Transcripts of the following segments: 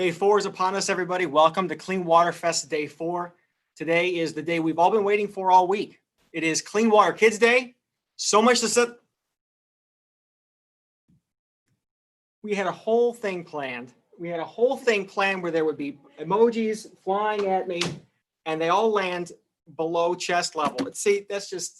Day 4 is upon us, everybody. Welcome to Clean Water Fest Day 4. Today is the day we've all been waiting for all week. It is Clean Water Kids Day. So much to set. We had a whole thing planned. Where there would be emojis flying at me, and they all land below chest level. See, that's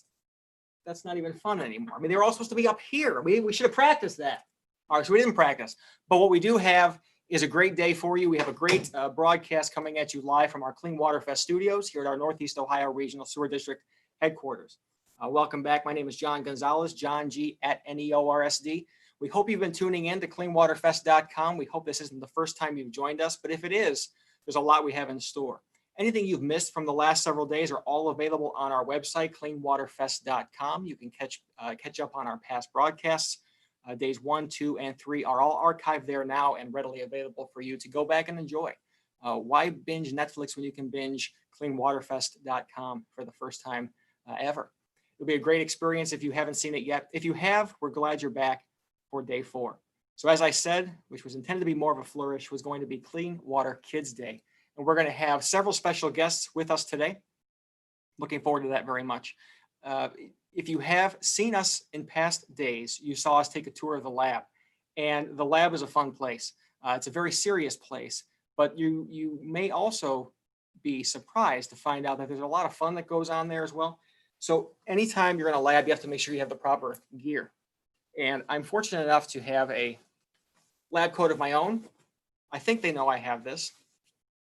not even fun anymore. I mean, they were all supposed to be up here. We should have practiced that. All right, so we didn't practice. But what we do have is a great day for you. We have a great broadcast coming at you live from our Clean Water Fest studios here at our Northeast Ohio Regional Sewer District headquarters. Welcome back. My name is John Gonzalez, John G at NEORSD. We hope you've been tuning in to cleanwaterfest.com. We hope this isn't the first time you've joined us, but if it is, there's a lot we have in store. Anything you've missed from the last several days are all available on our website, cleanwaterfest.com. You can catch up on our past broadcasts. Days 1, 2, and 3 are all archived there now and readily available for you to go back and enjoy. Why binge Netflix when you can binge cleanwaterfest.com for the first time ever? It'll be a great experience if you haven't seen it yet. If you have, we're glad you're back for Day 4. So as I said, which was intended to be more of a flourish, was going to be Clean Water Kids Day. And we're going to have several special guests with us today. Looking forward to that very much. If you have seen us in past days, you saw us take a tour of the lab. And the lab is a fun place. It's a very serious place, but you may also be surprised to find out that there's a lot of fun that goes on there as well. So anytime you're in a lab, you have to make sure you have the proper gear. And I'm fortunate enough to have a lab coat of my own. I think they know I have this.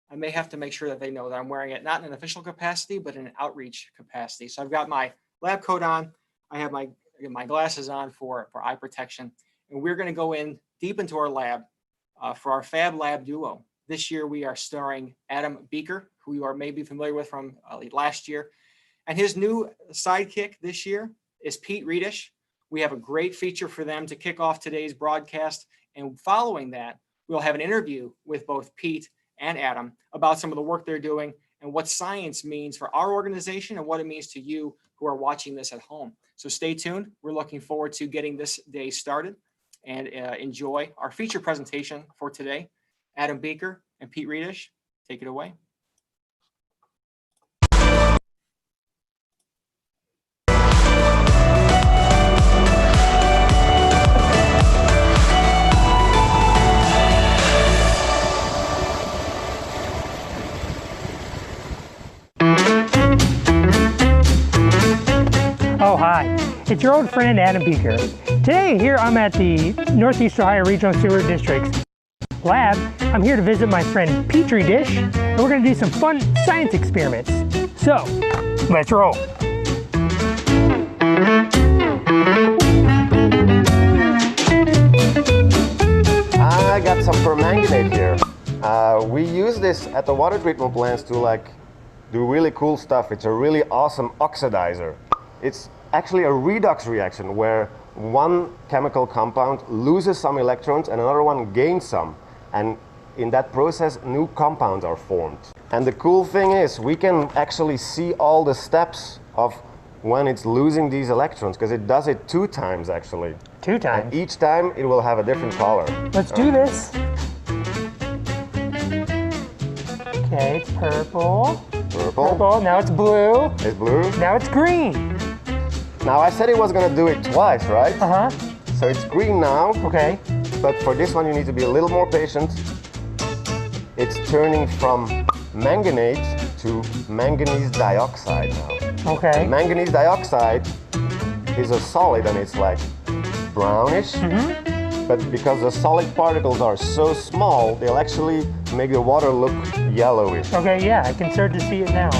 I may have to make sure that they know that I'm wearing it, not in an official capacity, but in an outreach capacity. So I've got my lab coat on. I have my glasses on for eye protection. And we're going to go in deep into our lab for our Fab Lab duo. This year, we are starring Adam Beaker, who you are maybe familiar with from last year. And his new sidekick this year is Pete Reedish. We have a great feature for them to kick off today's broadcast. And following that, we'll have an interview with both Pete and Adam about some of the work they're doing and what science means for our organization and what it means to you who are watching this at home. So stay tuned. We're looking forward to getting this day started and enjoy our feature presentation for today. Adam Beaker and Pete Reedish, take it away. Oh, hi. It's your old friend, Adam Beaker. Today, here I'm at the Northeast Ohio Regional Sewer District's lab. I'm here to visit my friend Pete Reedish, and we're going to do some fun science experiments. So, let's roll. I got some permanganate here. We use this at the water treatment plants to do really cool stuff. It's a really awesome oxidizer. It's actually a redox reaction where one chemical compound loses some electrons and another one gains some. And in that process, new compounds are formed. And the cool thing is we can actually see all the steps of when it's losing these electrons, because it does it 2 times actually. 2 times? And each time it will have a different color. Let's do this. Okay, it's purple. Purple. Now it's blue. It's blue. Now it's green. Now I said it was going to do it twice, right? Uh-huh. So it's green now. Okay. But for this one you need to be a little more patient. It's turning from manganate to manganese dioxide now. Okay. And manganese dioxide is a solid and it's like brownish. Mm-hmm. But because the solid particles are so small, they'll actually make the water look yellowish. Okay, yeah, I can start to see it now.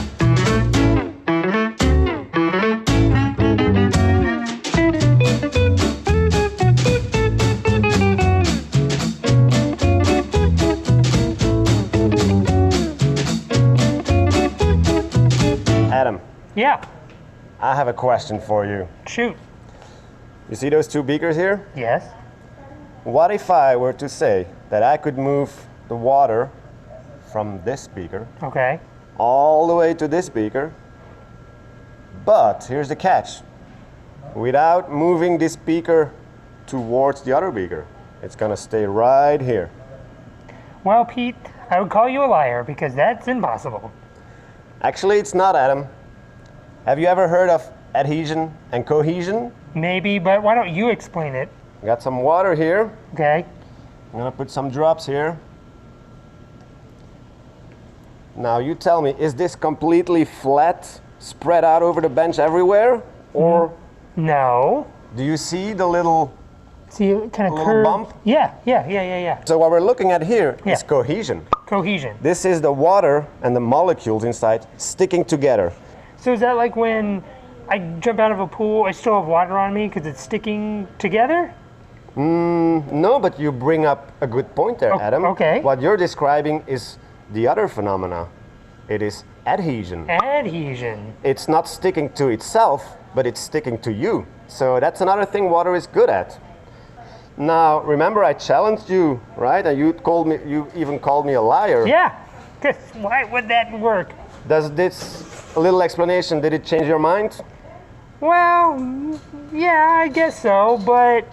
Adam. Yeah. I have a question for you. Shoot. You see those 2 beakers here? Yes. What if I were to say that I could move the water from this beaker all the way to this beaker, but here's the catch. Without moving this beaker towards the other beaker, it's gonna stay right here. Well, Pete, I would call you a liar because that's impossible. Actually, it's not, Adam. Have you ever heard of adhesion and cohesion? Maybe, but why don't you explain it? Got some water here. Okay. I'm gonna put some drops here. Now you tell me, is this completely flat, spread out over the bench everywhere? Or No. do you see the little... See, it kind of little curved. bump? Yeah. So what we're looking at here is Yeah. cohesion. Cohesion. This is the water and the molecules inside sticking together. So is that like when I jump out of a pool, I still have water on me because it's sticking together? No, but you bring up a good point there, Adam. okay. What you're describing is the other phenomena. It is adhesion. Adhesion. It's not sticking to itself, but it's sticking to you. So that's another thing water is good at. Now, remember I challenged you, right? And you even called me a liar. Yeah. 'Cause why would that work? Does this little explanation, did it change your mind? Well, yeah, I guess so, but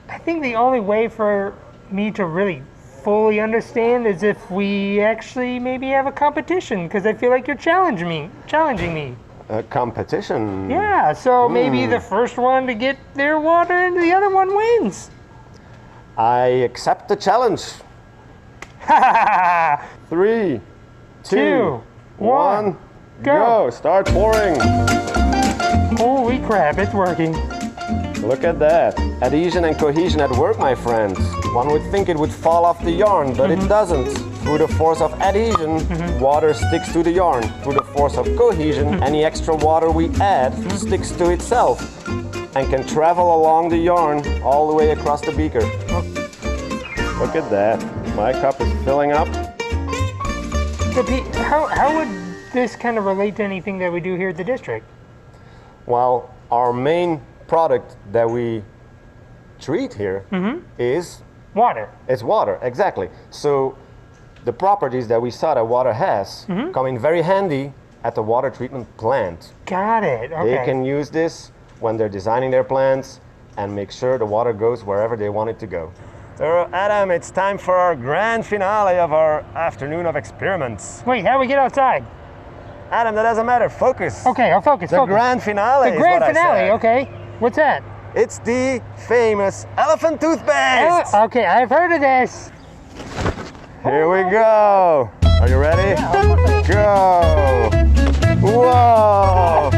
I think the only way for me to really fully understand is if we actually maybe have a competition, because I feel like you're challenging me. A competition? Yeah, so maybe the first one to get their water and the other one wins. I accept the challenge. 3, 2, 1, go. Start pouring. Holy crap, it's working. Look at that. Adhesion and cohesion at work, my friends. One would think it would fall off the yarn, but it doesn't. Through the force of adhesion, water sticks to the yarn. Through the force of cohesion, any extra water we add sticks to itself and can travel along the yarn all the way across the beaker. Look at that. My cup is filling up. So Pete, how would this kind of relate to anything that we do here at the district? Well, our main product that we treat here is Water. it's water, exactly. So the properties that we saw that water has come in very handy at the water treatment plant. Got it. Okay. They can use this when they're designing their plants and make sure the water goes wherever they want it to go. So Adam, it's time for our grand finale of our afternoon of experiments. Wait, how do we get outside? Adam, that doesn't matter. Focus. Okay, I'll focus. The grand finale. The grand is what finale. I said. Okay. What's that? It's the famous elephant toothpaste. Okay, I've heard of this. Here we go. Are you ready? Yeah, Go. Whoa.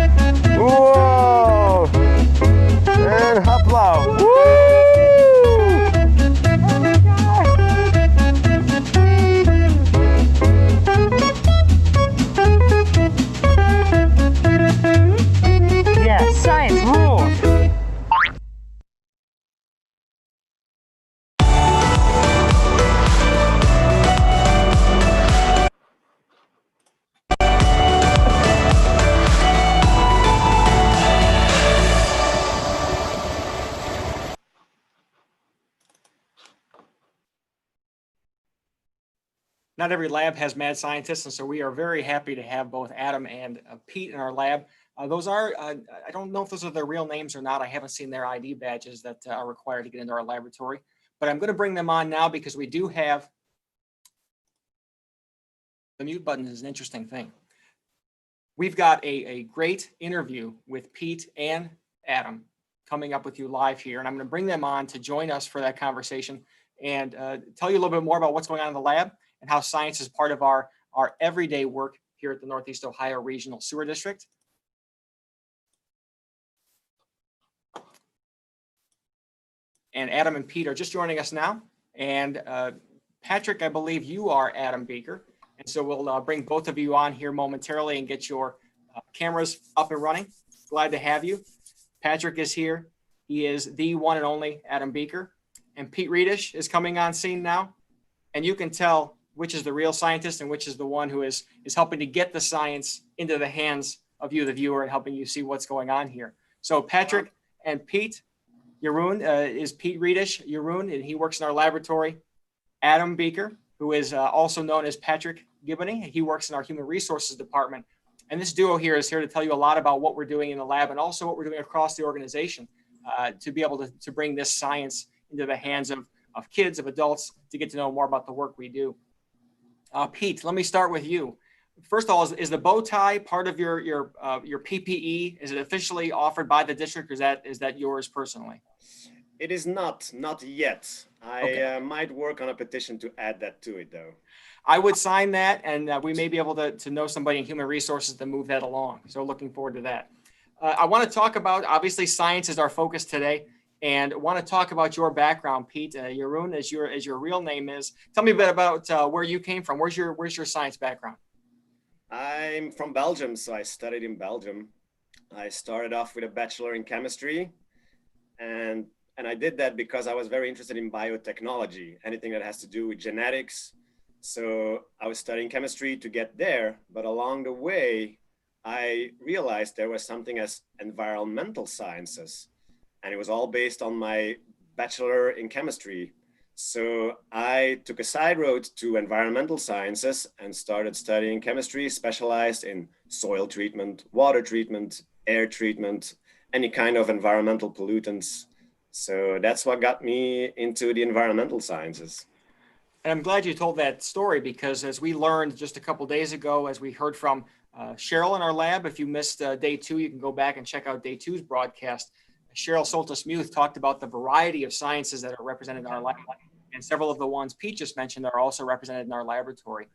Whoa. And hopla. Woo. Yeah, science rules. Not every lab has mad scientists, and so we are very happy to have both Adam and Pete in our lab. Those are, I don't know if those are their real names or not. I haven't seen their ID badges that are required to get into our laboratory, but I'm going to bring them on now because we do have, the mute button is an interesting thing. We've got a great interview with Pete and Adam coming up with you live here, and I'm going to bring them on to join us for that conversation and tell you a little bit more about what's going on in the lab and how science is part of our everyday work here at the Northeast Ohio Regional Sewer District. And Adam and Pete are just joining us now. And Patrick, I believe you are Adam Beaker. And so we'll bring both of you on here momentarily and get your cameras up and running. Glad to have you. Patrick is here. He is the one and only Adam Beaker. And Pete Reedish is coming on scene now. And you can tell which is the real scientist and which is the one who is helping to get the science into the hands of you, the viewer, and helping you see what's going on here. So Patrick and Pete, Jeroen is Pete Reedish, Jeroen, and he works in our laboratory. Adam Beaker, who is also known as Patrick Gibbony, he works in our human resources department. And this duo here is here to tell you a lot about what we're doing in the lab and also what we're doing across the organization to be able to bring this science into the hands of kids, of adults, to get to know more about the work we do. Pete, let me start with you. First of all, is the bow tie part of your PPE? Is it officially offered by the district, or is that yours personally? It is not yet. Okay. I might work on a petition to add that to it, though. I would sign that, and we may be able to know somebody in human resources to move that along. So looking forward to that. I want to talk about, obviously, science is our focus today, and I want to talk about your background, Pete. Jeroen, as your real name is. Tell me a bit about where you came from. Where's your science background? I'm from Belgium, so I studied in Belgium. I started off with a bachelor in chemistry, and I did that because I was very interested in biotechnology, anything that has to do with genetics. So I was studying chemistry to get there, but along the way, I realized there was something as environmental sciences, and it was all based on my bachelor in chemistry. So I took a side road to environmental sciences and started studying chemistry, specialized in soil treatment, water treatment, air treatment, any kind of environmental pollutants. So that's what got me into the environmental sciences. And I'm glad you told that story, because as we learned just a couple days ago, as we heard from Cheryl in our lab, if you missed day 2, you can go back and check out day 2's broadcast. Cheryl Soltis-Muth talked about the variety of sciences that are represented in our lab, and several of the ones Pete just mentioned are also represented in our laboratory.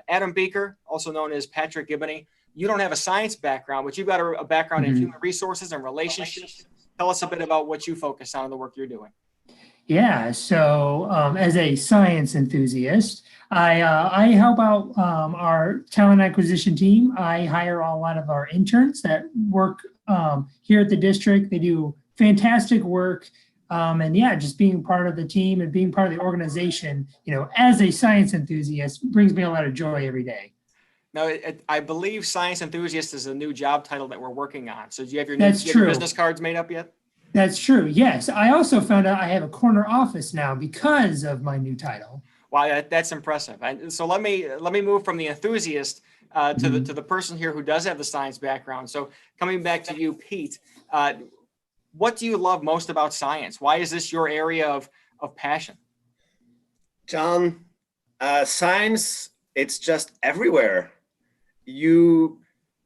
Adam Beaker, also known as Patrick Ebony, you don't have a science background, but you've got a background in human resources and relationships. Tell us a bit about what you focus on in the work you're doing. Yeah, so as a science enthusiast, I help out our talent acquisition team. I hire a lot of our interns that work here at the district. They do fantastic work. And yeah, just being part of the team and being part of the organization, as a science enthusiast brings me a lot of joy every day. Now, I believe science enthusiast is a new job title that we're working on. So do you have your That's your true. business cards made up yet? That's true. Yes. I also found out I have a corner office now because of my new title. Wow, that's impressive. And so let me move from the enthusiast to the person here who does have the science background. So coming back to you, Pete, what do you love most about science? Why is this your area of passion? John, science, it's just everywhere. You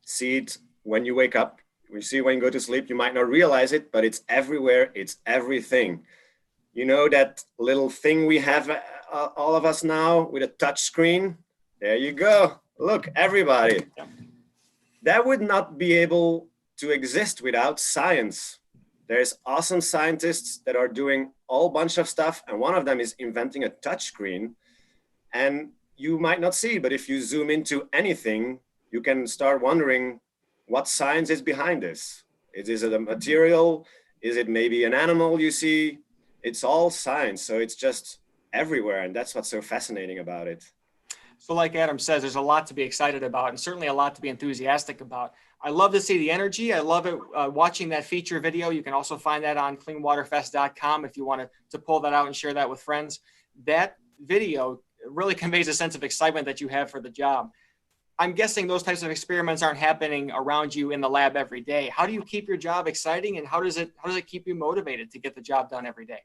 see it when you wake up. You see it when you go to sleep. You might not realize it, but it's everywhere. It's everything. You know that little thing we have, all of us now, with a touch screen? There you go. Look, everybody. That would not be able to exist without science. There's awesome scientists that are doing a whole bunch of stuff, and one of them is inventing a touch screen. And you might not see, but if you zoom into anything, you can start wondering what science is behind this. Is it a material? Is it maybe an animal you see? It's all science, so it's just everywhere, and that's what's so fascinating about it. So like Adam says, there's a lot to be excited about, and certainly a lot to be enthusiastic about. I love to see the energy. I love it watching that feature video. You can also find that on cleanwaterfest.com if you want to pull that out and share that with friends. That video really conveys a sense of excitement that you have for the job. I'm guessing those types of experiments aren't happening around you in the lab every day. How do you keep your job exciting, and how does it keep you motivated to get the job done every day?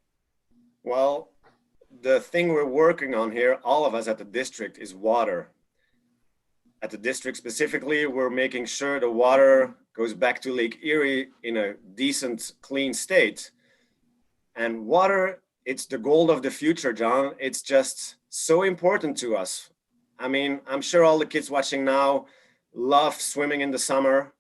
Well, the thing we're working on here, all of us at the district, is water. At the district specifically, we're making sure the water goes back to Lake Erie in a decent, clean state. And water, it's the gold of the future, John. It's just so important to us. I mean, I'm sure all the kids watching now love swimming in the summer.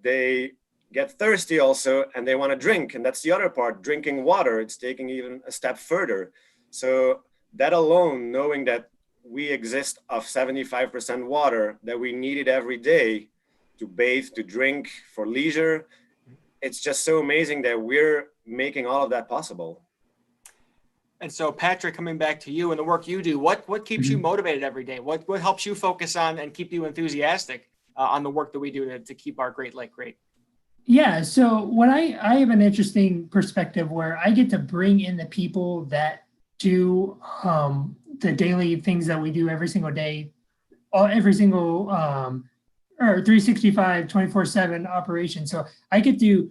They get thirsty also, and they want to drink. And that's the other part, drinking water. It's taking even a step further. So that alone, knowing that we exist of 75% water, that we need it every day to bathe, to drink, for leisure, it's just so amazing that we're making all of that possible. And so, Patrick, coming back to you and the work you do, what keeps you motivated every day? What helps you focus on and keep you enthusiastic on the work that we do to keep our Great Lake great? Yeah, so what I have an interesting perspective where I get to bring in the people that do the daily things that we do every single day, every single or 365, 24/7 operation. So I get to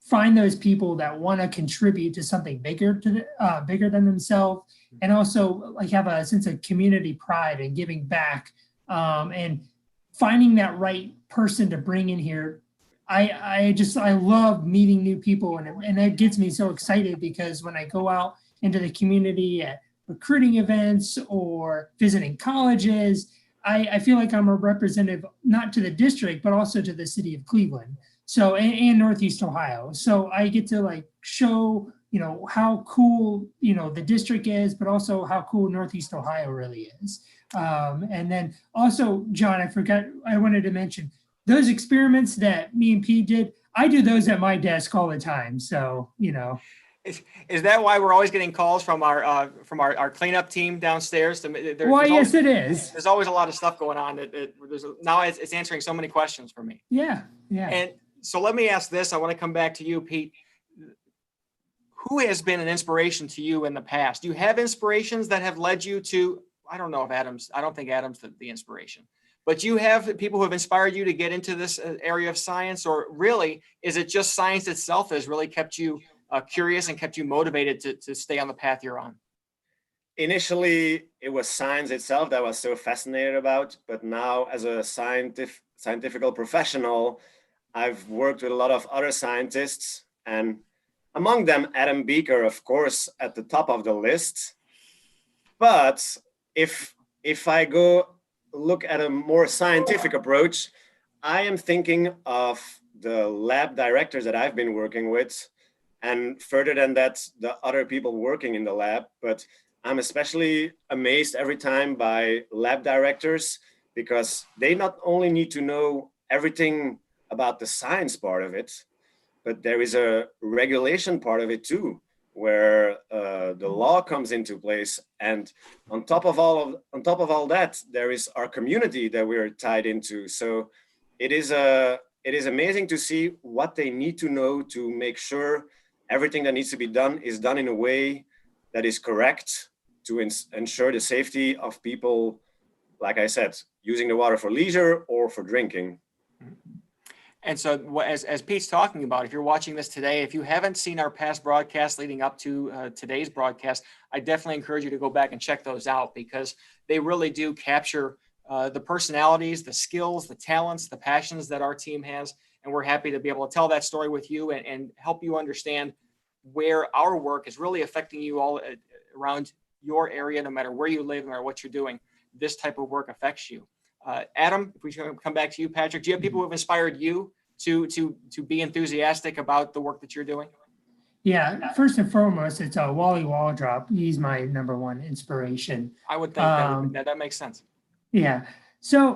find those people that want to contribute to something bigger bigger than themselves, and also like have a sense of community pride and giving back, and finding that right person to bring in here. I love meeting new people, and that gets me so excited, because when I go out into the community at recruiting events or visiting colleges, I feel like I'm a representative not to the district, but also to the city of Cleveland. So, and Northeast Ohio. So I get to like show, how cool, the district is, but also how cool Northeast Ohio really is. And then also, John, I wanted to mention those experiments that me and Pete did. I do those at my desk all the time. So, Is that why we're always getting calls from our cleanup team downstairs? Yes, it is. There's always a lot of stuff going on. Now it's answering so many questions for me. Yeah. And so let me ask this. I want to come back to you, Pete. Who has been an inspiration to you in the past? Do you have inspirations that have led you to, I don't think Adam's the inspiration, but you have people who have inspired you to get into this area of science, or really, is it just science itself that has really kept you curious and kept you motivated to stay on the path you're on? Initially, it was science itself that I was so fascinated about, but now as a scientific professional, I've worked with a lot of other scientists, and among them, Adam Beaker, of course, at the top of the list. But if I go look at a more scientific approach, I am thinking of the lab directors that I've been working with, and further than that, the other people working in the lab. But I'm especially amazed every time by lab directors, because they not only need to know everything about the science part of it, but there is a regulation part of it too, where the law comes into place. And on top of all that, there is our community that we're tied into. So it is amazing to see what they need to know to make sure everything that needs to be done is done in a way that is correct to ensure the safety of people, like I said, using the water for leisure or for drinking. And so as Pete's talking about, if you're watching this today, if you haven't seen our past broadcasts leading up to today's broadcast, I definitely encourage you to go back and check those out, because they really do capture the personalities, the skills, the talents, the passions that our team has. And we're happy to be able to tell that story with you and help you understand where our work is really affecting you all around your area, no matter where you live, no matter what you're doing. This type of work affects you. Adam, if we come back to you, Patrick, do you have people who have inspired you to be enthusiastic about the work that you're doing? Yeah, first and foremost, it's Wally Waldrop. He's my number one inspiration. I would think that makes sense. Yeah. So,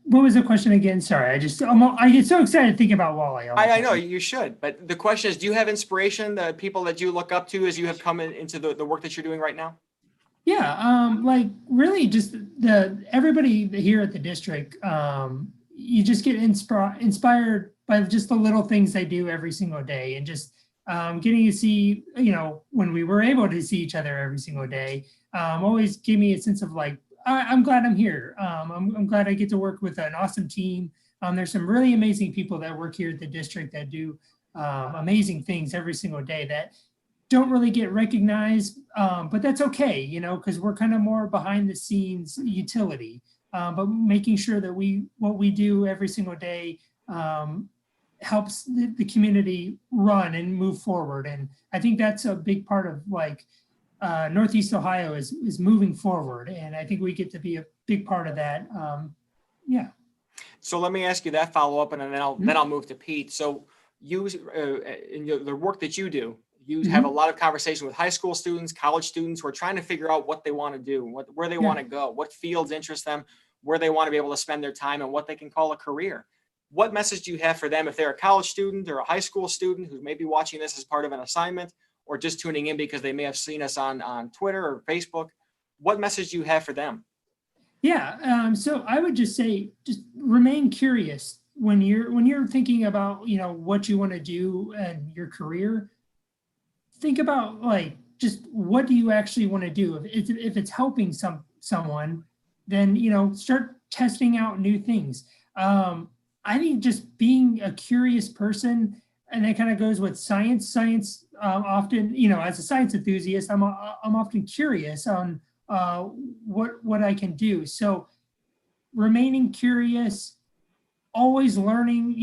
what was the question again? Sorry, I get so excited thinking about Wally. I know you should, but the question is, do you have inspiration, the people that you look up to as you have come into the work that you're doing right now? Yeah, like really just everybody here at the district, you just get inspired by just the little things they do every single day, and just getting to see, when we were able to see each other every single day, always gave me a sense of like, I'm glad I'm here. I'm glad I get to work with an awesome team. There's some really amazing people that work here at the district that do amazing things every single day that don't really get recognized, but that's okay, because we're kind of more behind the scenes utility, but making sure that what we do every single day helps the community run and move forward. And I think that's a big part of like Northeast Ohio is moving forward. And I think we get to be a big part of that. Yeah. So let me ask you that follow up, and then I'll move to Pete. So you, in the work that you do, you have a lot of conversation with high school students, college students who are trying to figure out what they want to do, where they want to go, what fields interest them, where they want to be able to spend their time, and what they can call a career. What message do you have for them if they're a college student or a high school student who may be watching this as part of an assignment, or just tuning in because they may have seen us on Twitter or Facebook? What message do you have for them? Yeah, so I would just say, just remain curious when you're thinking about what you want to do and your career. Think about like just what do you actually want to do. If it's helping someone, then start testing out new things. I think just being a curious person and that kind of goes with science. Science often, as a science enthusiast, I'm often curious on what I can do. So remaining curious, always learning,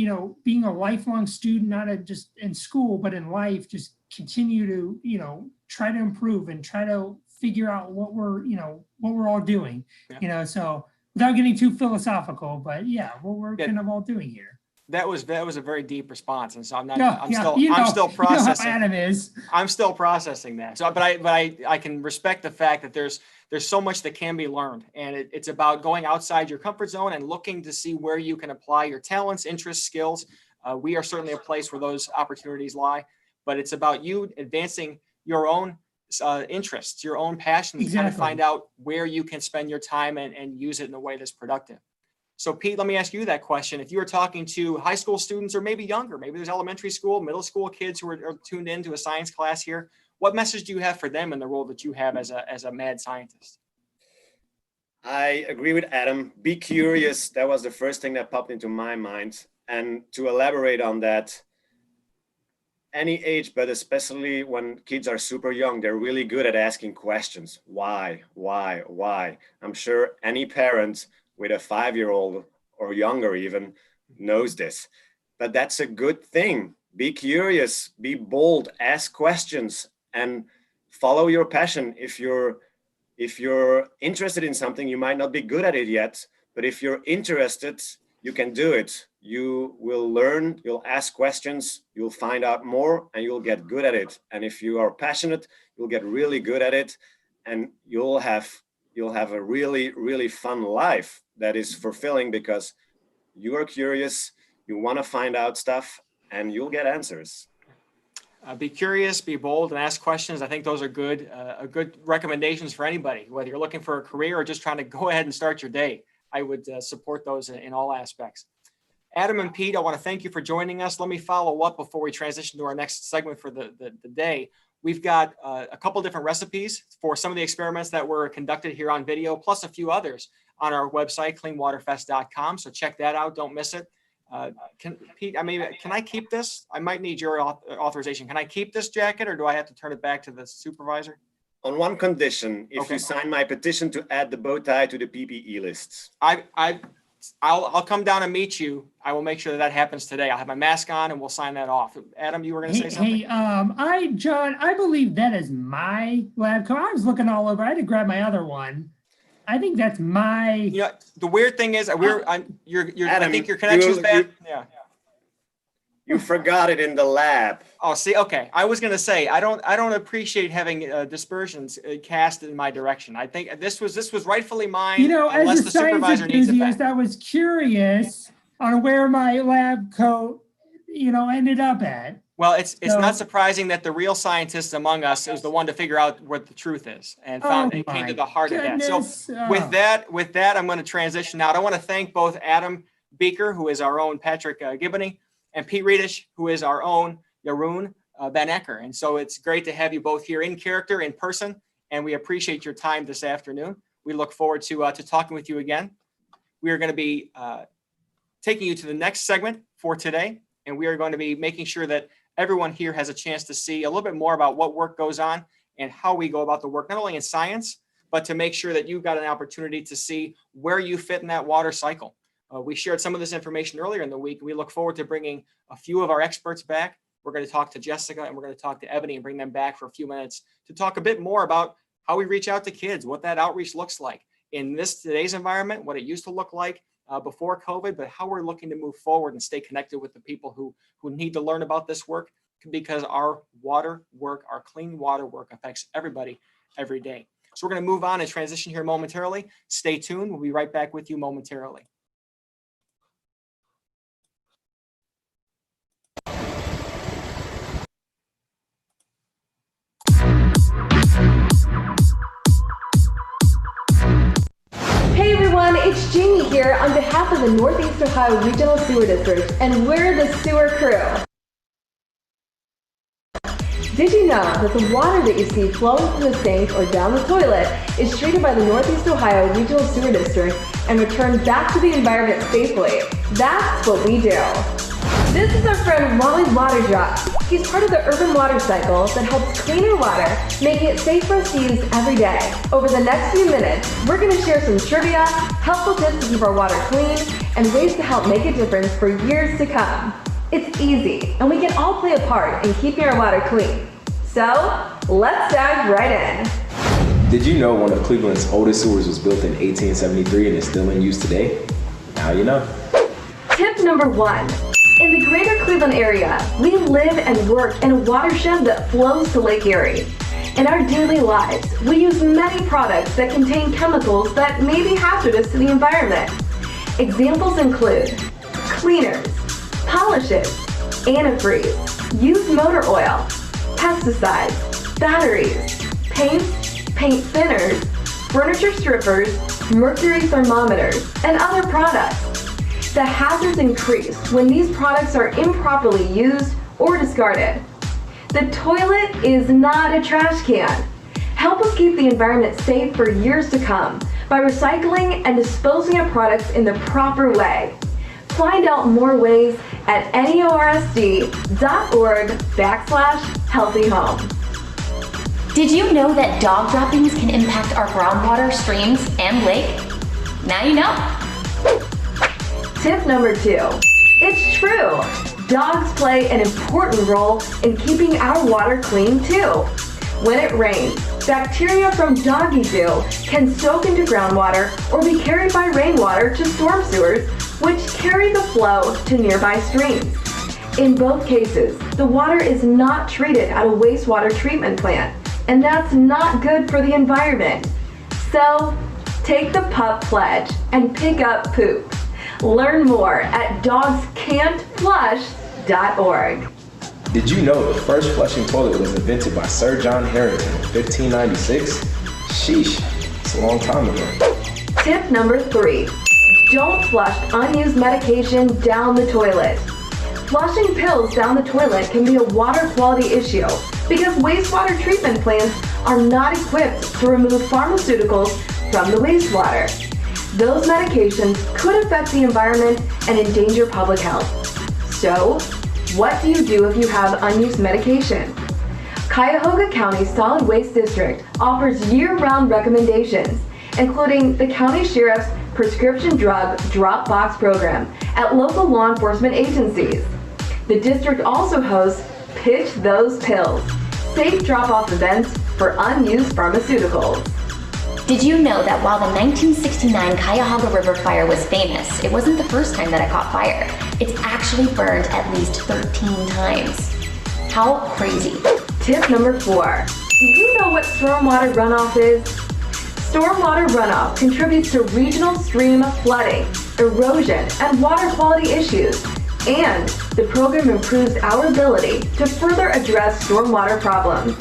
being a lifelong student, not just in school, but in life, just continue to, try to improve and try to figure out what we're all doing, so without getting too philosophical, but yeah, what we're kind of all doing here. That was a very deep response, and so I'm still processing. How Adam is. I'm still processing that. So, but I can respect the fact that there's so much that can be learned, and it's about going outside your comfort zone and looking to see where you can apply your talents, interests, skills. We are certainly a place where those opportunities lie, but it's about you advancing your own interests, your own passions, exactly. Trying to find out where you can spend your time and use it in a way that's productive. So Pete, let me ask you that question. If you were talking to high school students or maybe younger, maybe there's elementary school, middle school kids who are tuned into a science class here, what message do you have for them in the role that you have as a mad scientist? I agree with Adam. Be curious. That was the first thing that popped into my mind. And to elaborate on that, any age, but especially when kids are super young, they're really good at asking questions. Why? I'm sure any parent with a 5-year-old or younger even knows this, but that's a good thing. Be curious, be bold, ask questions, and follow your passion. If you're interested in something, you might not be good at it yet, but if you're interested, you can do it. You will learn, you'll ask questions, you'll find out more, and you'll get good at it. And if you are passionate, you'll get really good at it, and you'll have a really, really fun life that is fulfilling because you are curious, you want to find out stuff, and you'll get answers. Be curious, be bold, and ask questions. I think those are good recommendations for anybody, whether you're looking for a career or just trying to go ahead and start your day. I would support those in all aspects. Adam and Pete, I want to thank you for joining us. Let me follow up before we transition to our next segment for the day. We've got a couple different recipes for some of the experiments that were conducted here on video, plus a few others on our website, cleanwaterfest.com. So check that out. Don't miss it. Pete, can I keep this? I might need your authorization. Can I keep this jacket, or do I have to turn it back to the supervisor? On one condition, if you sign my petition to add the bow tie to the PPE lists. I'll come down and meet you. I will make sure that happens today. I'll have my mask on and we'll sign that off. Adam, you were going to say something? Hey, John, I believe that is my lab coat. I was looking all over. I had to grab my other one. I think that's my. Yeah. The weird thing is, Adam, I think your connection's bad. Yeah. You forgot it in the lab. Oh, see, okay. I was going to say I don't appreciate having dispersions cast in my direction. I think this was rightfully mine. As a science enthusiast, I was curious on where my lab coat, ended up at. Well, it's not surprising that the real scientist among us is the one to figure out what the truth is and came to the heart of that. So with that, I'm going to transition now. I want to thank both Adam Beaker, who is our own Patrick Gibney, and Pete Reedish, who is our own Jeroen Ben Ecker. And so it's great to have you both here in character, in person, and we appreciate your time this afternoon. We look forward to talking with you again. We are going to be taking you to the next segment for today, and we are going to be making sure that everyone here has a chance to see a little bit more about what work goes on and how we go about the work, not only in science, but to make sure that you've got an opportunity to see where you fit in that water cycle. We shared some of this information earlier in the week. We look forward to bringing a few of our experts back. We're going to talk to Jessica and we're going to talk to Ebony and bring them back for a few minutes to talk a bit more about how we reach out to kids, what that outreach looks like in today's environment, what it used to look like before COVID, but how we're looking to move forward and stay connected with the people who need to learn about this work, because our water work, our clean water work affects everybody every day. So we're going to move on and transition here momentarily. Stay tuned. We'll be right back with you momentarily. Hey everyone, it's Jamie here on behalf of the Northeast Ohio Regional Sewer District, and we're the sewer crew. Did you know that the water that you see flowing from the sink or down the toilet is treated by the Northeast Ohio Regional Sewer District and returned back to the environment safely? That's what we do. This is our friend Wally Waterdrop. He's part of the urban water cycle that helps clean our water, making it safe for us to use every day. Over the next few minutes, we're going to share some trivia, helpful tips to keep our water clean, and ways to help make a difference for years to come. It's easy, and we can all play a part in keeping our water clean. So, let's dive right in. Did you know one of Cleveland's oldest sewers was built in 1873 and is still in use today? Now you know. Tip number 1. In the greater Cleveland area, we live and work in a watershed that flows to Lake Erie. In our daily lives, we use many products that contain chemicals that may be hazardous to the environment. Examples include cleaners, polishes, antifreeze, used motor oil, pesticides, batteries, paints, paint thinners, furniture strippers, mercury thermometers, and other products. The hazards increase when these products are improperly used or discarded. The toilet is not a trash can. Help us keep the environment safe for years to come by recycling and disposing of products in the proper way. Find out more ways at neorsd.org/healthyhome. Did you know that dog droppings can impact our groundwater, streams, and lake? Now you know. Tip number 2. It's true. Dogs play an important role in keeping our water clean too. When it rains, bacteria from doggy dew can soak into groundwater or be carried by rainwater to storm sewers, which carry the flow to nearby streams. In both cases, the water is not treated at a wastewater treatment plant, and that's not good for the environment. So, take the pup pledge and pick up poop. Learn more at dogscan'tflush.org. Did you know the first flushing toilet was invented by Sir John Harrington in 1596? Sheesh, it's a long time ago. Tip number 3. Don't flush unused medication down the toilet. Flushing pills down the toilet can be a water quality issue because wastewater treatment plants are not equipped to remove pharmaceuticals from the wastewater. Those medications could affect the environment and endanger public health. So, what do you do if you have unused medication? Cuyahoga County Solid Waste District offers year-round recommendations, including the county sheriff's prescription drug drop box program at local law enforcement agencies. The district also hosts Pitch Those Pills, safe drop-off events for unused pharmaceuticals. Did you know that while the 1969 Cuyahoga River fire was famous, it wasn't the first time that it caught fire. It's actually burned at least 13 times. How crazy. Tip number 4. Do you know what stormwater runoff is? Stormwater runoff contributes to regional stream flooding, erosion, and water quality issues. And the program improves our ability to further address stormwater problems.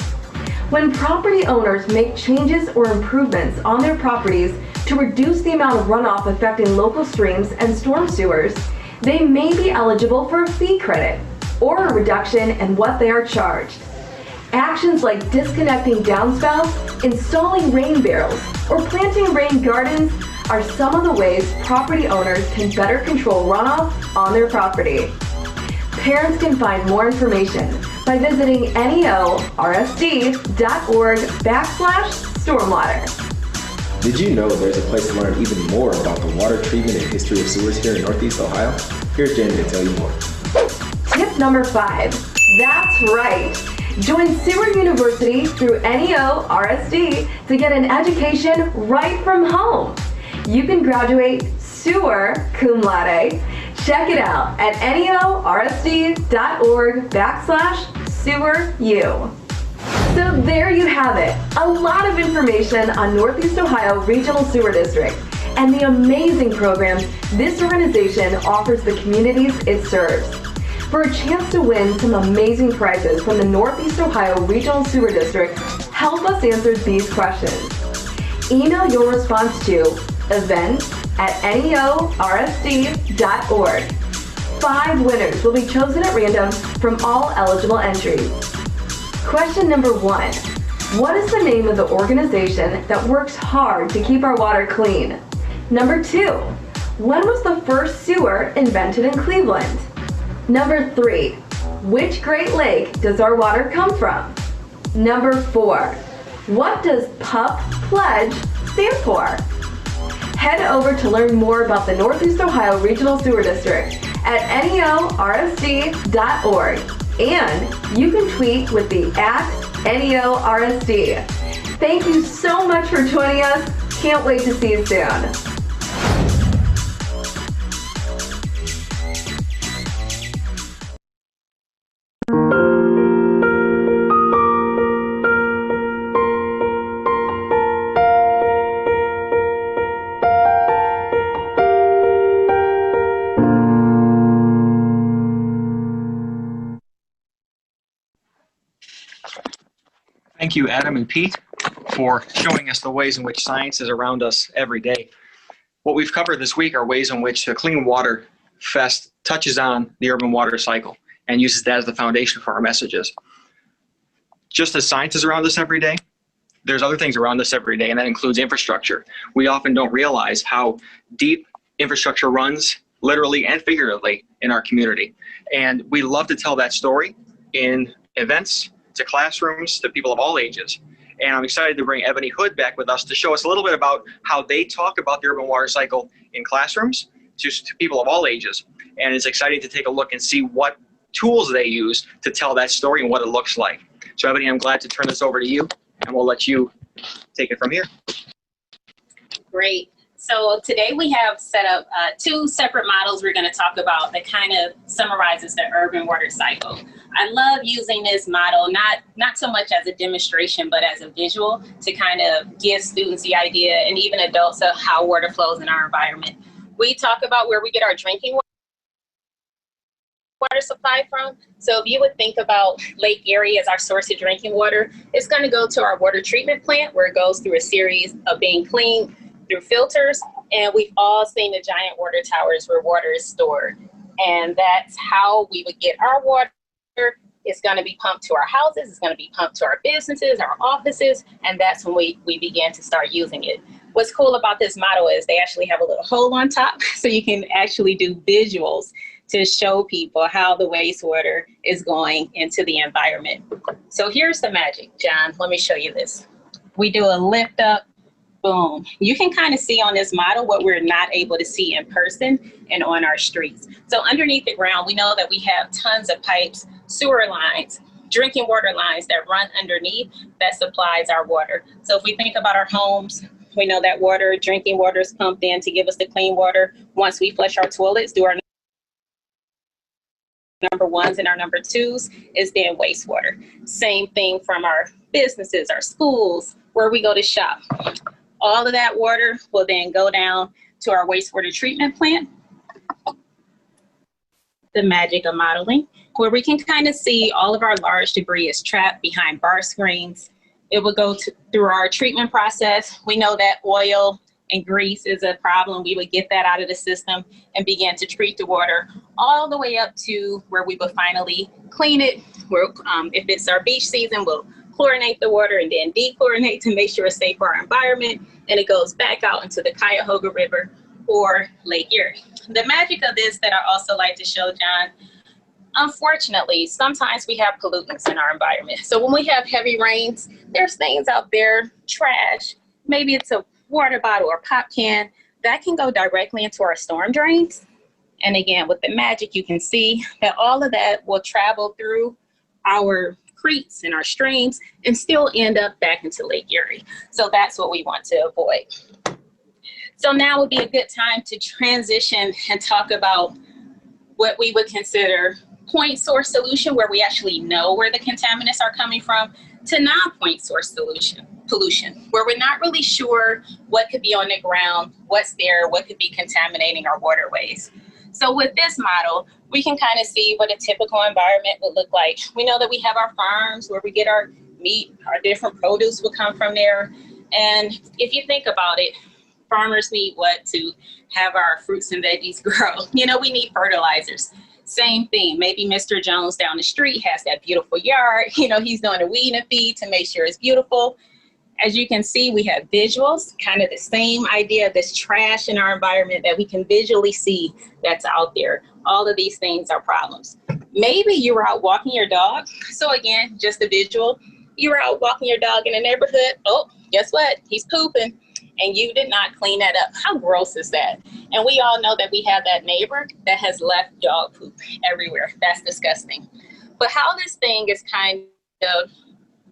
When property owners make changes or improvements on their properties to reduce the amount of runoff affecting local streams and storm sewers, they may be eligible for a fee credit or a reduction in what they are charged. Actions like disconnecting downspouts, installing rain barrels, or planting rain gardens are some of the ways property owners can better control runoff on their property. Parents can find more information by visiting neorsd.org/stormwater. Did you know there's a place to learn even more about the water treatment and history of sewers here in Northeast Ohio? Here's Jamie to tell you more. Tip number 5. That's right. Join Sewer University through NEORSD to get an education right from home. You can graduate sewer cum laude. Check it out at neorsd.org/seweru. So there you have it, a lot of information on Northeast Ohio Regional Sewer District and the amazing programs this organization offers the communities it serves. For a chance to win some amazing prizes from the Northeast Ohio Regional Sewer District, help us answer these questions. Email your response to events@neorsd.org. 5 winners will be chosen at random from all eligible entries. Question number 1. What is the name of the organization that works hard to keep our water clean? Number 2. When was the first sewer invented in Cleveland? Number 3, which Great Lake does our water come from? Number 4, what does PUP Pledge stand for? Head over to learn more about the Northeast Ohio Regional Sewer District at neorsd.org, and you can tweet with the @NEORSD. Thank you so much for joining us. Can't wait to see you soon. Thank you, Adam and Pete, for showing us the ways in which science is around us every day. What we've covered this week are ways in which the Clean Water Fest touches on the urban water cycle and uses that as the foundation for our messages. Just as science is around us every day, there's other things around us every day, and that includes infrastructure. We often don't realize how deep infrastructure runs, literally and figuratively, in our community. And we love to tell that story in events, to classrooms, to people of all ages. And I'm excited to bring Ebony Hood back with us to show us a little bit about how they talk about the urban water cycle in classrooms to people of all ages. And it's exciting to take a look and see what tools they use to tell that story and what it looks like. So Ebony, I'm glad to turn this over to you, and we'll let you take it from here. Great. So today we have set up 2 separate models we're going to talk about that kind of summarizes the urban water cycle. I love using this model, not so much as a demonstration, but as a visual to kind of give students the idea, and even adults, of how water flows in our environment. We talk about where we get our drinking water supply from. So if you would think about Lake Erie as our source of drinking water, it's going to go to our water treatment plant, where it goes through a series of being cleaned through filters, and we've all seen the giant water towers where water is stored. And that's how we would get our water. It's going to be pumped to our houses, it's going to be pumped to our businesses, our offices, and that's when we began to start using it. What's cool about this model is they actually have a little hole on top, so you can actually do visuals to show people how the wastewater is going into the environment. So here's the magic, John. Let me show you this. We do a lift up. Boom. You can kind of see on this model what we're not able to see in person and on our streets. So underneath the ground, we know that we have tons of pipes, sewer lines, drinking water lines that run underneath that supplies our water. So if we think about our homes, we know that water, drinking water is pumped in to give us the clean water. Once we flush our toilets, do our number 1s and our number 2s is then wastewater. Same thing from our businesses, our schools, where we go to shop. All of that water will then go down to our wastewater treatment plant. The magic of modeling, where we can kind of see all of our large debris is trapped behind bar screens. It will go through our treatment process. We know that oil and grease is a problem. We would get that out of the system and begin to treat the water all the way up to where we will finally clean it. Where, if it's our beach season, we'll chlorinate the water and then dechlorinate to make sure it's safe for our environment, and it goes back out into the Cuyahoga River or Lake Erie. The magic of this that I also like to show, John, unfortunately, sometimes we have pollutants in our environment. So when we have heavy rains, there's things out there, trash, maybe it's a water bottle or pop can, that can go directly into our storm drains. And again, with the magic, you can see that all of that will travel through our creeks and our streams and still end up back into Lake Erie. So that's what we want to avoid. So now would be a good time to transition and talk about what we would consider point source solution, where we actually know where the contaminants are coming from, to non-point source pollution, where we're not really sure what could be on the ground, what's there, what could be contaminating our waterways. So with this model, we can kind of see what a typical environment would look like. We know that we have our farms where we get our meat, our different produce will come from there. And if you think about it, farmers need what to have our fruits and veggies grow? You know, we need fertilizers. Same thing, maybe Mr. Jones down the street has that beautiful yard. You know, he's doing a weed and feed to make sure it's beautiful. As you can see, we have visuals, kind of the same idea of this trash in our environment that we can visually see that's out there. All of these things are problems. Maybe you were out walking your dog. So again, just a visual. You were out walking your dog in the neighborhood. Oh, guess what? He's pooping. And you did not clean that up. How gross is that? And we all know that we have that neighbor that has left dog poop everywhere. That's disgusting. But how this thing is kind of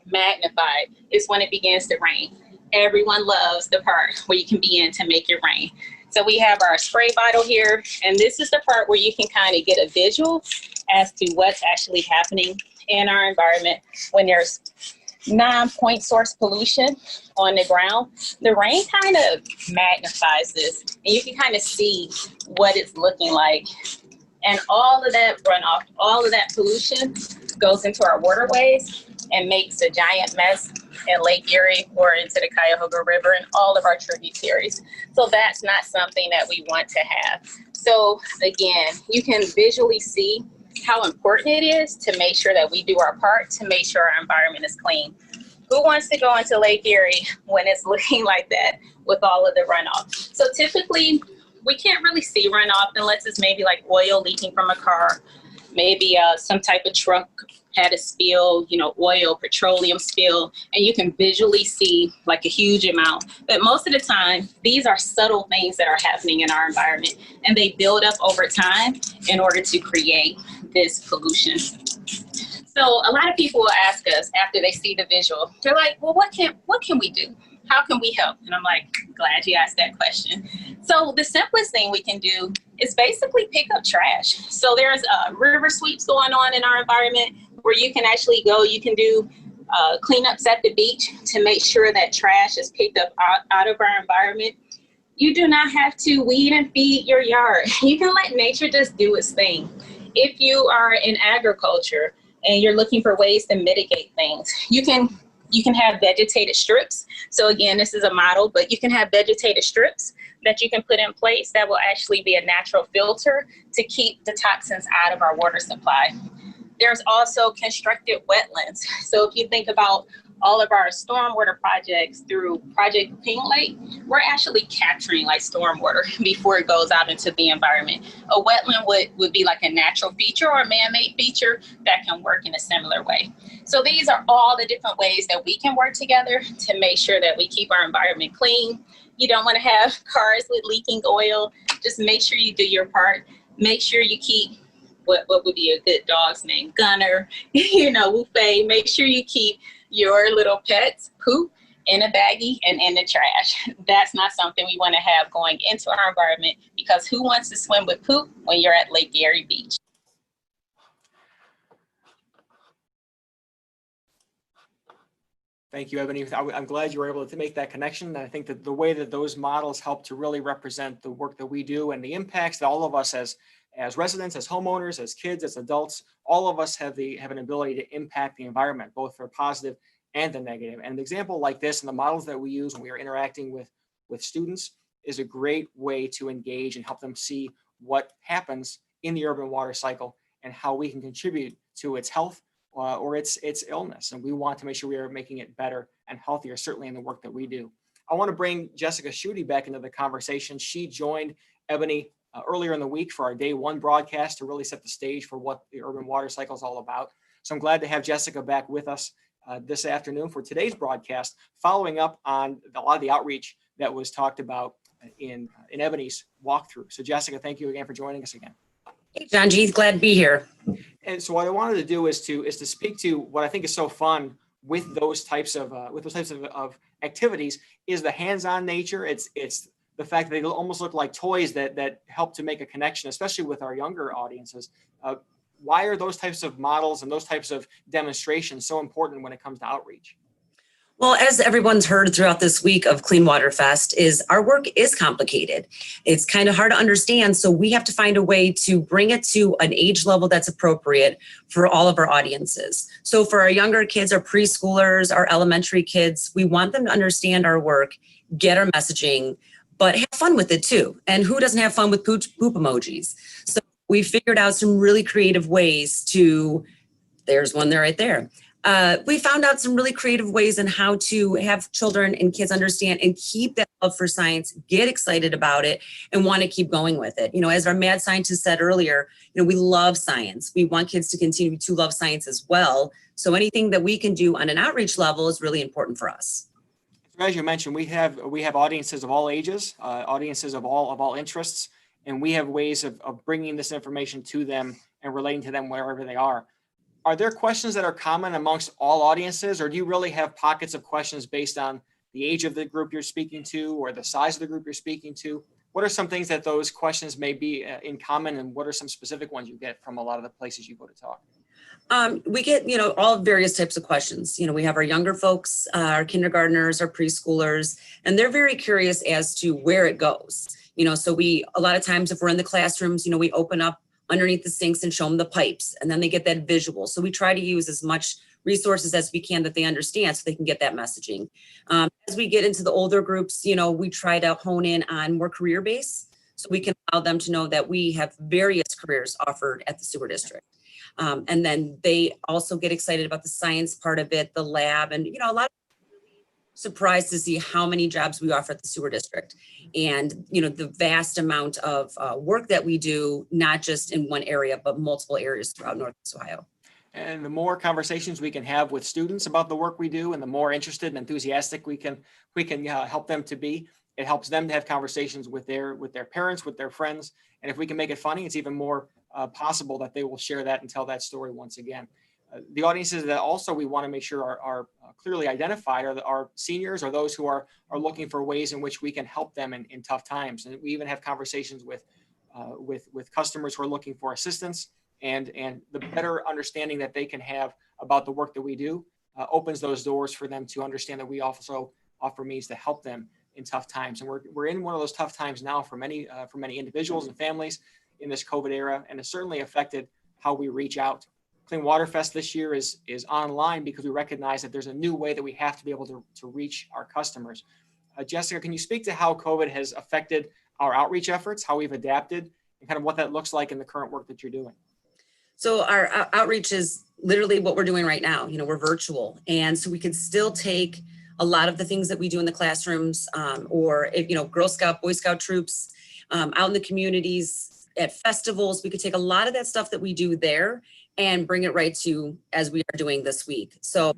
magnified is when it begins to rain. Everyone loves the part where you can begin to make it rain. So we have our spray bottle here, and this is the part where you can kind of get a visual as to what's actually happening in our environment when there's non-point source pollution on the ground. The rain kind of magnifies this, and you can kind of see what it's looking like. And all of that runoff, all of that pollution goes into our waterways and makes a giant mess in Lake Erie or into the Cuyahoga River and all of our tributaries. So that's not something that we want to have. So again, you can visually see how important it is to make sure that we do our part to make sure our environment is clean. Who wants to go into Lake Erie when it's looking like that with all of the runoff? So typically, we can't really see runoff unless it's maybe like oil leaking from a car, maybe some type of truck had a spill, you know, oil, petroleum spill, and you can visually see like a huge amount. But most of the time, these are subtle things that are happening in our environment, and they build up over time in order to create this pollution. So a lot of people will ask us after they see the visual, they're like, well, what can we do? How can we help? And I'm like, glad you asked that question. So the simplest thing we can do is basically pick up trash. So there's river sweeps going on in our environment where you can actually go, you can do cleanups at the beach to make sure that trash is picked up out of our environment. You do not have to weed and feed your yard. You can let nature just do its thing. If you are in agriculture and you're looking for ways to mitigate things, you can have vegetated strips. So again, this is a model, but you can have vegetated strips that you can put in place that will actually be a natural filter to keep the toxins out of our water supply. There's also constructed wetlands. So if you think about all of our stormwater projects through Project Pink Lake, we're actually capturing like stormwater before it goes out into the environment. A wetland would be like a natural feature or a man-made feature that can work in a similar way. So these are all the different ways that we can work together to make sure that we keep our environment clean. You don't want to have cars with leaking oil. Just make sure you do your part. Make sure you keep what would be a good dog's name, Gunner, you know, Wufe. Make sure you keep your little pet's poop in a baggie and in the trash. That's not something we want to have going into our environment, because who wants to swim with poop when you're at Lake Erie Beach? Thank you, Ebony. I'm glad you were able to make that connection. And I think that the way that those models help to really represent the work that we do and the impacts that all of us as residents, as homeowners, as kids, as adults, all of us have an ability to impact the environment, both for positive and the negative. And an example like this and the models that we use when we are interacting with students is a great way to engage and help them see what happens in the urban water cycle and how we can contribute to its health or its illness. And we want to make sure we are making it better and healthier, certainly in the work that we do. I want to bring Jessica Schutte back into the conversation. She joined Ebony earlier in the week for our day one broadcast to really set the stage for what the urban water cycle is all about. So I'm glad to have Jessica back with us this afternoon for today's broadcast, following up on a lot of the outreach that was talked about in Ebony's walkthrough. So Jessica, thank you again for joining us again. Hey, John G, glad to be here. And so what I wanted to do is to speak to what I think is so fun with those types of activities is the hands-on nature. It's the fact that they almost look like toys that help to make a connection, especially with our younger audiences. Why are those types of models and those types of demonstrations so important when it comes to outreach? Well, as everyone's heard throughout this week of Clean Water Fest, is our work is complicated. It's kind of hard to understand, so we have to find a way to bring it to an age level that's appropriate for all of our audiences. So for our younger kids, our preschoolers, our elementary kids, we want them to understand our work, get our messaging, but have fun with it too. And who doesn't have fun with poop emojis? So we figured out some really creative ways to, there's one there right there. We found out some really creative ways in how to have children and kids understand and keep that love for science, get excited about it, and want to keep going with it. As our mad scientist said earlier, we love science. We want kids to continue to love science as well. So anything that we can do on an outreach level is really important for us. As you mentioned, we have audiences of all ages, audiences of all interests, and we have ways of bringing this information to them and relating to them wherever they are. Are there questions that are common amongst all audiences, or do you really have pockets of questions based on the age of the group you're speaking to or the size of the group you're speaking to? What are some things that those questions may be in common, and what are some specific ones you get from a lot of the places you go to talk? We get, all various types of questions. We have our younger folks, our kindergartners, our preschoolers, and they're very curious as to where it goes. So a lot of times if we're in the classrooms, we open up underneath the sinks and show them the pipes, and then they get that visual. So we try to use as much resources as we can that they understand so they can get that messaging. As we get into the older groups, we try to hone in on more career-based, so we can allow them to know that we have various careers offered at the sewer district. And then they also get excited about the science part of it, the lab, and a lot of surprised to see how many jobs we offer at the sewer district, and the vast amount of work that we do, not just in one area but multiple areas throughout Northeast Ohio. And the more conversations we can have with students about the work we do, and the more interested and enthusiastic we can help them to be, it helps them to have conversations with their parents, with their friends, and if we can make it funny, it's even more possible that they will share that and tell that story once again. The audiences that also we want to make sure are clearly identified are seniors, or those who are looking for ways in which we can help them in tough times. And we even have conversations with customers who are looking for assistance, and the better understanding that they can have about the work that we do opens those doors for them to understand that we also offer means to help them in tough times. And we're in one of those tough times now for many individuals and families in this COVID era, and it's certainly affected how we reach out. Clean Water Fest this year is online because we recognize that there's a new way that we have to be able to reach our customers. Jessica, can you speak to how COVID has affected our outreach efforts, how we've adapted, and kind of what that looks like in the current work that you're doing? So our outreach is literally what we're doing right now. We're virtual, and so we can still take a lot of the things that we do in the classrooms, or if, Girl Scout, Boy Scout troops, out in the communities, at festivals. We could take a lot of that stuff that we do there and bring it right to as we are doing this week. So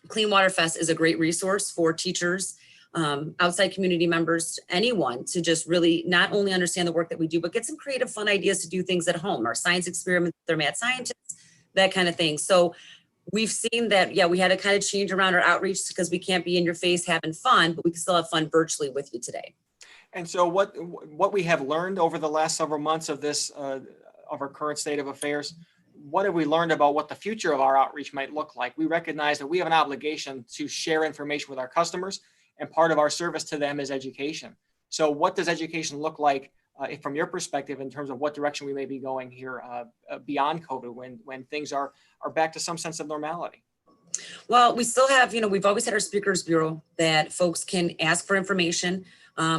Clean Water Fest is a great resource for teachers, outside community members, anyone to just really not only understand the work that we do, but get some creative, fun ideas to do things at home, our science experiments, their mad scientists, that kind of thing. So we've seen that, we had to kind of change around our outreach because we can't be in your face having fun, but we can still have fun virtually with you today. And so what we have learned over the last several months of this, of our current state of affairs, what have we learned about what the future of our outreach might look like? We recognize that we have an obligation to share information with our customers, and part of our service to them is education. So what does education look like from your perspective in terms of what direction we may be going here beyond COVID when things are back to some sense of normality? Well, we still have, we've always had our speakers bureau that folks can ask for information.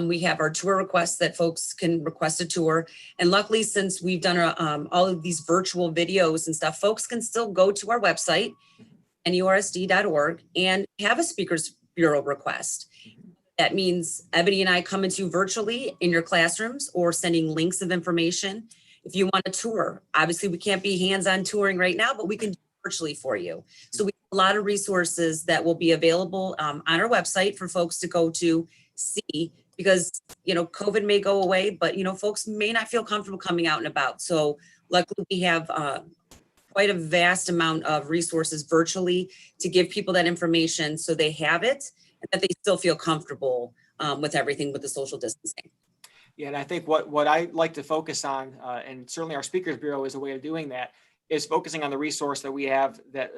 We have our tour requests that folks can request a tour. And luckily, since we've done all of these virtual videos and stuff, folks can still go to our website, nursd.org, and have a speakers bureau request. That means Ebony and I coming to you virtually in your classrooms or sending links of information. If you want a tour, obviously we can't be hands-on touring right now, but we can do it virtually for you. So we have a lot of resources that will be available on our website for folks to go to see, because, COVID may go away, but, folks may not feel comfortable coming out and about. So luckily we have quite a vast amount of resources virtually to give people that information so they have it and that they still feel comfortable with everything with the social distancing. Yeah, and I think what I like to focus on, and certainly our Speakers Bureau is a way of doing that, is focusing on the resource that we have that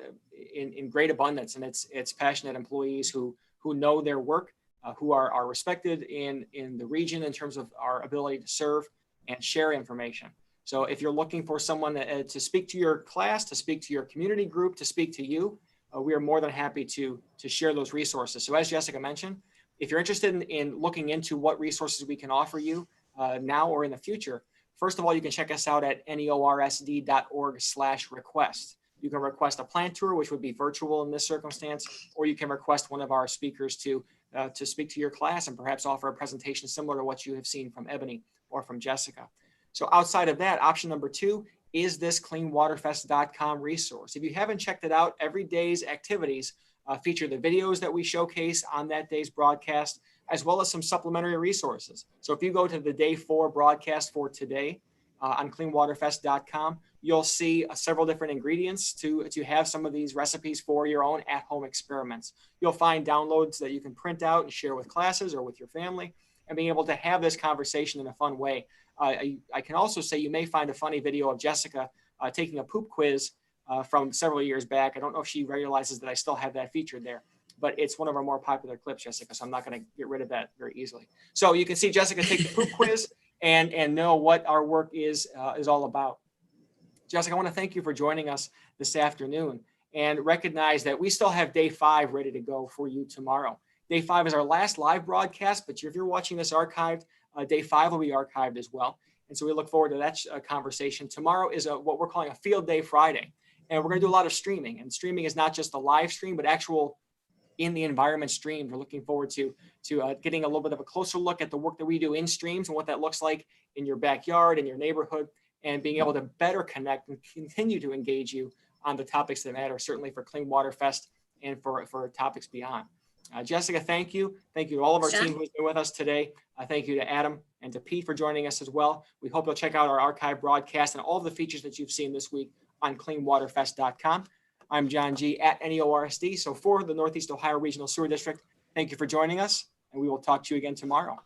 in great abundance, and it's passionate employees who know their work, who are respected in the region in terms of our ability to serve and share information. So if you're looking for someone to speak to your class, to speak to your community group, to speak to you, we are more than happy to share those resources. So as Jessica mentioned, if you're interested in looking into what resources we can offer you now or in the future, first of all, you can check us out at neorsd.org/request. You can request a plant tour, which would be virtual in this circumstance, or you can request one of our speakers to speak to your class and perhaps offer a presentation similar to what you have seen from Ebony or from Jessica. So outside of that, option number 2 is this cleanwaterfest.com resource. If you haven't checked it out, every day's activities feature the videos that we showcase on that day's broadcast, as well as some supplementary resources. So if you go to the day 4 broadcast for today on cleanwaterfest.com, you'll see several different ingredients to have some of these recipes for your own at-home experiments. You'll find downloads that you can print out and share with classes or with your family, and being able to have this conversation in a fun way. I can also say you may find a funny video of Jessica taking a poop quiz from several years back. I don't know if she realizes that I still have that featured there, but it's one of our more popular clips, Jessica, so I'm not going to get rid of that very easily. So you can see Jessica take the poop quiz and know what our work is all about. Jessica, I want to thank you for joining us this afternoon and recognize that we still have day 5 ready to go for you tomorrow. Day 5 is our last live broadcast, but if you're watching this archived, day 5 will be archived as well. And so we look forward to that conversation. Tomorrow is what we're calling a field day Friday. And we're going to do a lot of streaming. And streaming is not just a live stream, but actual in the environment stream. We're looking forward to getting a little bit of a closer look at the work that we do in streams and what that looks like in your backyard, in your neighborhood, and being able to better connect and continue to engage you on the topics that matter, certainly for Clean Water Fest and for topics beyond. Jessica, thank you. Thank you to all of our team who's been with us today. Thank you to Adam and to Pete for joining us as well. We hope you'll check out our archive broadcast and all of the features that you've seen this week on cleanwaterfest.com. I'm John G. at NEORSD. So for the Northeast Ohio Regional Sewer District, thank you for joining us, and we will talk to you again tomorrow.